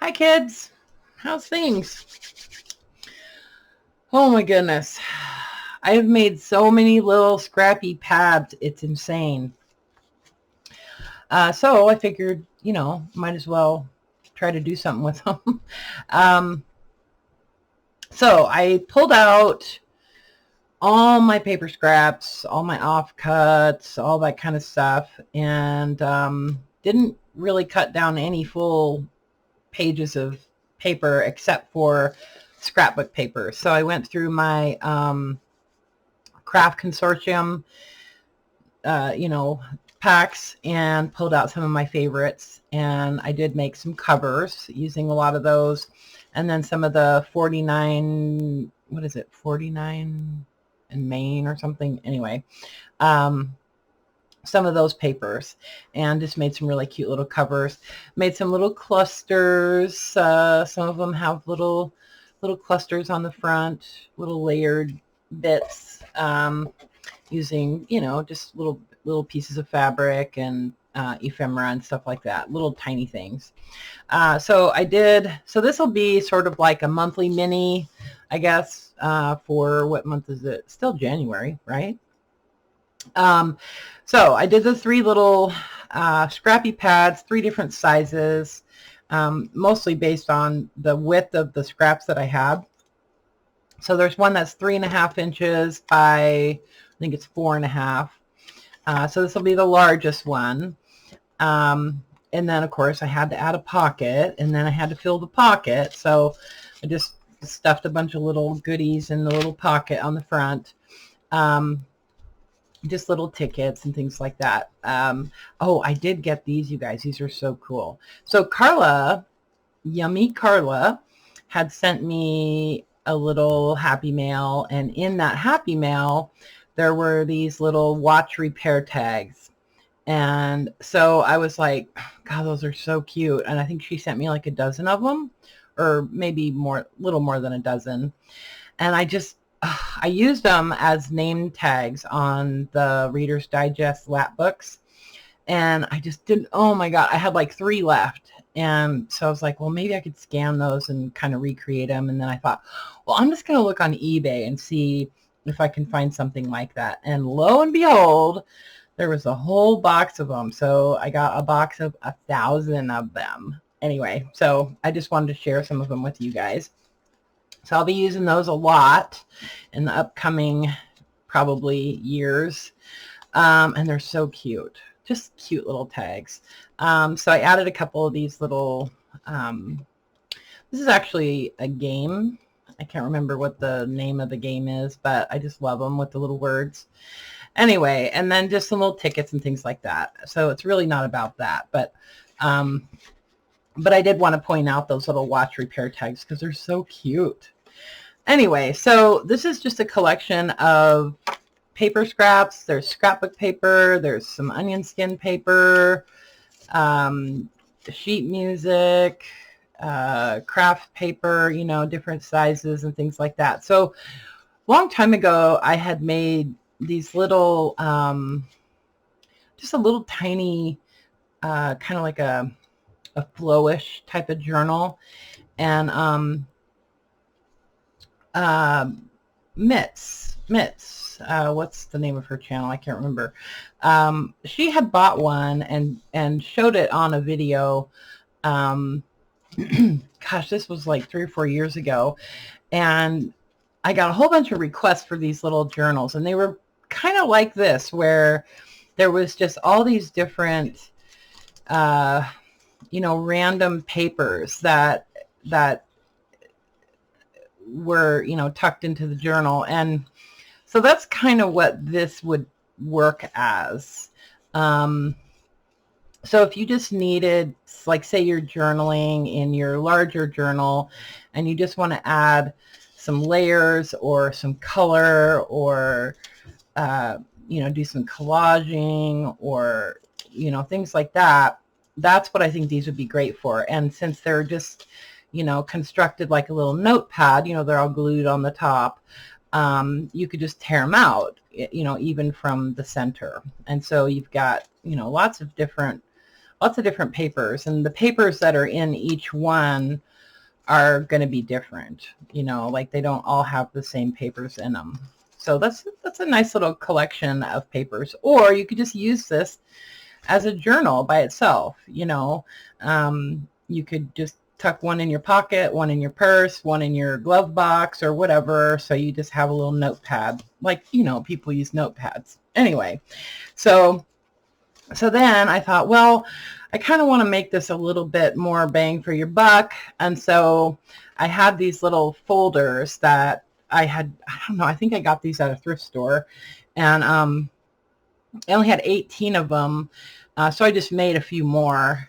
Hi kids, how's things? Oh my goodness, I have made so many little scrappy pads, it's insane. So I figured, might as well try to do something with them. um, so I pulled out all my paper scraps, all my offcuts, all that kind of stuff, and didn't really cut down any full pages of paper except for scrapbook paper. So I went through my craft consortium, packs and pulled out some of my favorites. And I did make some covers using a lot of those. And then some of the 49, what is it, 49 in Maine or something. Anyway, some of those papers, and just made some really cute little covers. Made some little clusters. Some of them have little clusters on the front, little layered bits, using, just little pieces of fabric and ephemera and stuff like that, little tiny things. So this will be sort of like a monthly mini, I guess, for what month is it? Still January, right? So I did the three little scrappy pads, 3 different sizes, mostly based on the width of the scraps that I had. So there's one that's 3.5 inches by, I think it's 4.5. So this will be the largest one. And then of course I had to add a pocket, and then I had to fill the pocket. So I just stuffed a bunch of little goodies in the little pocket on the front. Just little tickets and things like that. Oh, I did get these, you guys. These are so cool. So Carla, Yummy Carla, had sent me a little happy mail, and in that happy mail there were these little watch repair tags. And so I was like, God, those are so cute. And I think she sent me like a dozen of them, or maybe more, little more than a dozen. And I used them as name tags on the Reader's Digest lap books. And I just didn't, oh my God, I had like 3 left. And so I was like, well, maybe I could scan those and kind of recreate them. And then I thought, well, I'm just going to look on eBay and see if I can find something like that. And lo and behold, there was a whole box of them. So I got a box of 1,000 of them. Anyway, so I just wanted to share some of them with you guys. So I'll be using those a lot in the upcoming probably years. And they're so cute. Just cute little tags. So I added a couple of these little, this is actually a game. I can't remember what the name of the game is, but I just love them with the little words. Anyway, and then just some little tickets and things like that. So it's really not about that, but I did want to point out those little watch repair tags because they're so cute. Anyway, so this is just a collection of paper scraps. There's scrapbook paper. There's some onion skin paper, sheet music, craft paper, different sizes and things like that. So a long time ago, I had made these little, just a little tiny, kind of like a flowish type of journal. And Mitts, what's the name of her channel? I can't remember. She had bought one and showed it on a video. Gosh, this was like 3 or 4 years ago. And I got a whole bunch of requests for these little journals, and they were kind of like this, where there was just all these different, random papers that were, tucked into the journal. And so that's kind of what this would work as. So if you just needed, like, say you're journaling in your larger journal and you just want to add some layers or some color, or do some collaging, or things like that, that's what I think these would be great for. And since they're just constructed like a little notepad, they're all glued on the top, you could just tear them out, even from the center. And so you've got lots of different lots of different papers, and the papers that are in each one are going to be different. You know, like they don't all have the same papers in them. So that's a nice little collection of papers. Or you could just use this as a journal by itself. You know, you could just tuck one in your pocket, one in your purse, one in your glove box or whatever. So you just have a little notepad, like, you know, people use notepads. Anyway, so then I thought, well, I kind of want to make this a little bit more bang for your buck. And so I had these little folders that I don't know, I think I got these at a thrift store. And I only had 18 of them. So I just made a few more.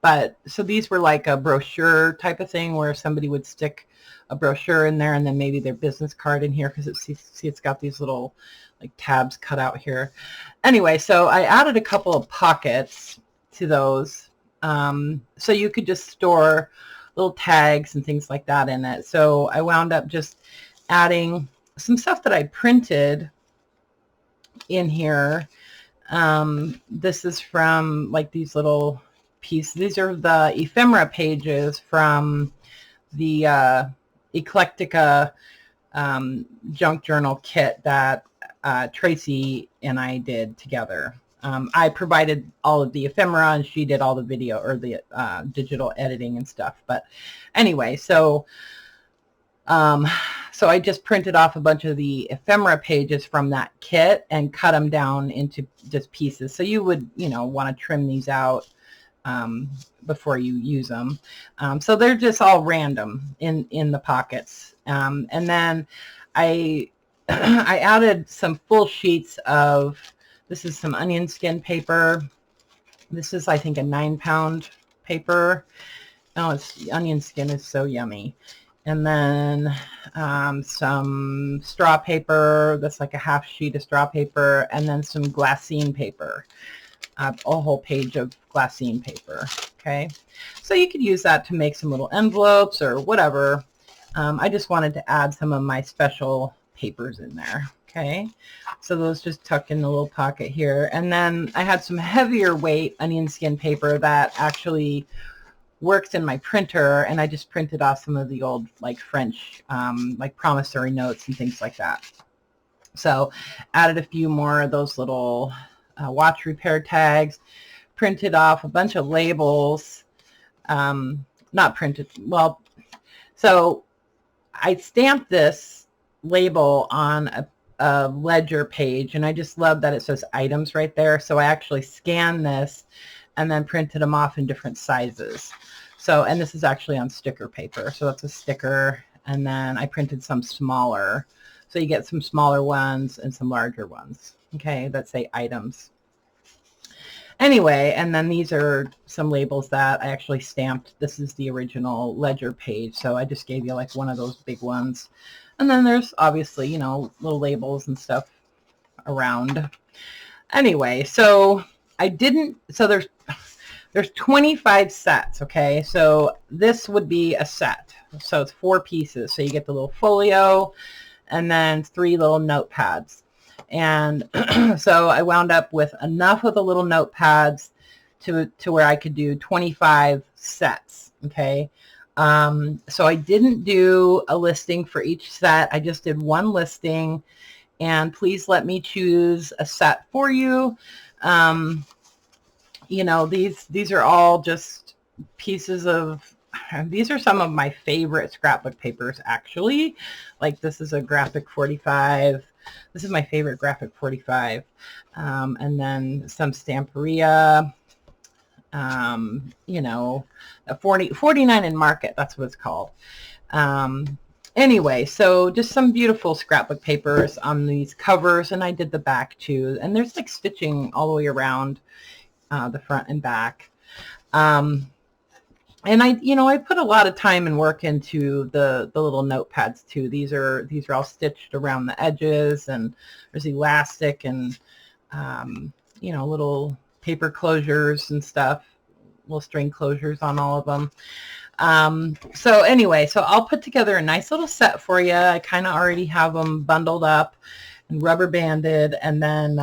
But so these were like a brochure type of thing where somebody would stick a brochure in there and then maybe their business card in here, because it's got these little like tabs cut out here. Anyway, so I added a couple of pockets to those. So you could just store little tags and things like that in it. So I wound up just adding some stuff that I printed in here. This is from like these little pieces. These are the ephemera pages from the Eclectica junk journal kit that Tracy and I did together. I provided all of the ephemera and she did all the video or the digital editing and stuff. But anyway, so I just printed off a bunch of the ephemera pages from that kit and cut them down into just pieces. So you would, you know, want to trim these out before you use them. So they're just all random in the pockets. And then I added some full sheets of, this is some onion skin paper. This is, I think, a 9-pound paper. Oh, onion skin is so yummy. And then some straw paper. That's like a half sheet of straw paper. And then some glassine paper. A whole page of glassine paper. Okay. So you could use that to make some little envelopes or whatever. I just wanted to add some of my special papers in there. Okay, so those just tuck in the little pocket here. And then I had some heavier weight onion skin paper that actually works in my printer, and I just printed off some of the old like French like promissory notes and things like that. So added a few more of those little watch repair tags, printed off a bunch of labels, not printed, well, so I stamped this label on a ledger page, and I just love that it says items right there. So I actually scanned this and then printed them off in different sizes. So, and this is actually on sticker paper. So that's a sticker, and then I printed some smaller. So you get some smaller ones and some larger ones, okay, that say items. Anyway, and then these are some labels that I actually stamped. This is the original ledger page, so I just gave you like one of those big ones. And then there's obviously, you know, little labels and stuff around. Anyway, so I didn't, so there's 25 sets, okay? So this would be a set. So it's 4 pieces. So you get the little folio and then 3 little notepads. And so I wound up with enough of the little notepads to where I could do 25 sets, okay? So I didn't do a listing for each set. I just did one listing, and please let me choose a set for you. You know, these are all just pieces of, these are some of my favorite scrapbook papers, actually. Like this is a graphic 45. This is my favorite graphic 45. And then some Stamperia. You know, a 49 in Market, that's what it's called. Anyway, so just some beautiful scrapbook papers on these covers, and I did the back too, and there's like stitching all the way around the front and back. And I put a lot of time and work into the little notepads too. These are all stitched around the edges, and there's elastic and little paper closures and stuff, little string closures on all of them. So anyway, so I'll put together a nice little set for you. I kind of already have them bundled up and rubber banded, and then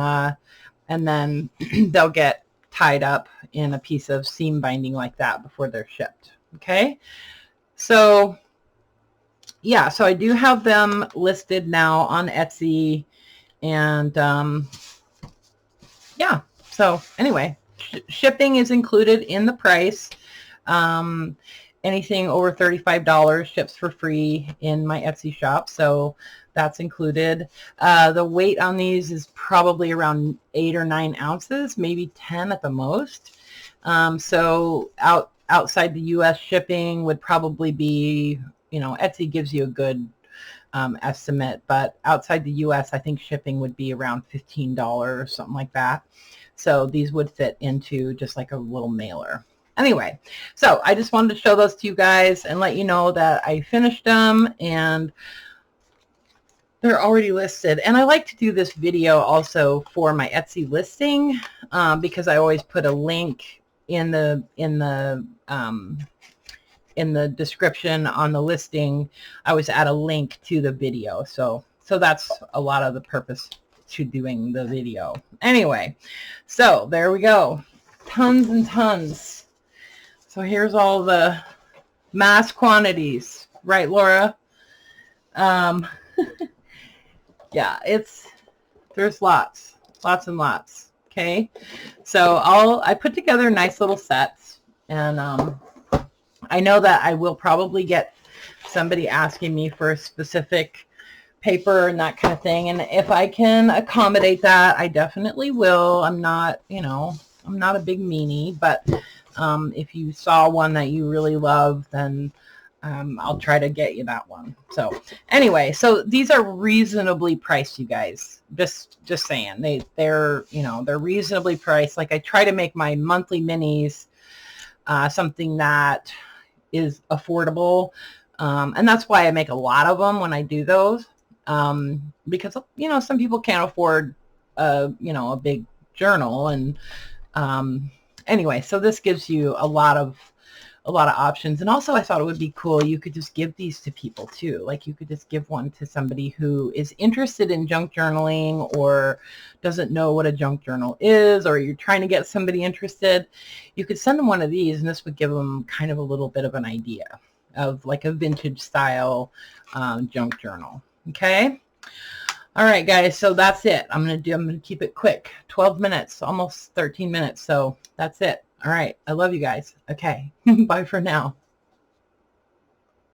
they'll get tied up in a piece of seam binding like that before they're shipped. Okay, so yeah, so I do have them listed now on Etsy, and yeah, so anyway, shipping is included in the price. Anything over $35 ships for free in my Etsy shop, so that's included. The weight on these is probably around 8 or 9 ounces, maybe 10 at the most. So outside the U.S. shipping would probably be, you know, Etsy gives you a good estimate, but outside the U.S. I think shipping would be around $15 or something like that. So these would fit into just like a little mailer. Anyway, so I just wanted to show those to you guys and let you know that I finished them and they're already listed. And I like to do this video also for my Etsy listing because I always put a link in the description on the listing. I always add a link to the video. So that's a lot of the purpose to doing the video. Anyway, so there we go. Tons and tons. So here's all the mass quantities, right, Laura? Yeah, there's lots and lots. Okay, so I put together nice little sets, and I know that I will probably get somebody asking me for a specific paper and that kind of thing, and if I can accommodate that, I definitely will. I'm not, you know, I'm not a big meanie, but if you saw one that you really love, then I'll try to get you that one. So anyway, so these are reasonably priced, you guys. Just saying, they're you know, they're reasonably priced. Like, I try to make my monthly minis something that is affordable, and that's why I make a lot of them when I do those, because, you know, some people can't afford you know, a big journal, and anyway, so this gives you a lot of options. And also I thought it would be cool, you could just give these to people too. Like, you could just give one to somebody who is interested in junk journaling or doesn't know what a junk journal is, or you're trying to get somebody interested. You could send them one of these, and this would give them kind of a little bit of an idea of like a vintage style junk journal. Okay. All right, guys, so that's it. I'm going to keep it quick. 12 minutes, almost 13 minutes. So that's it. All right. I love you guys. Okay. Bye for now.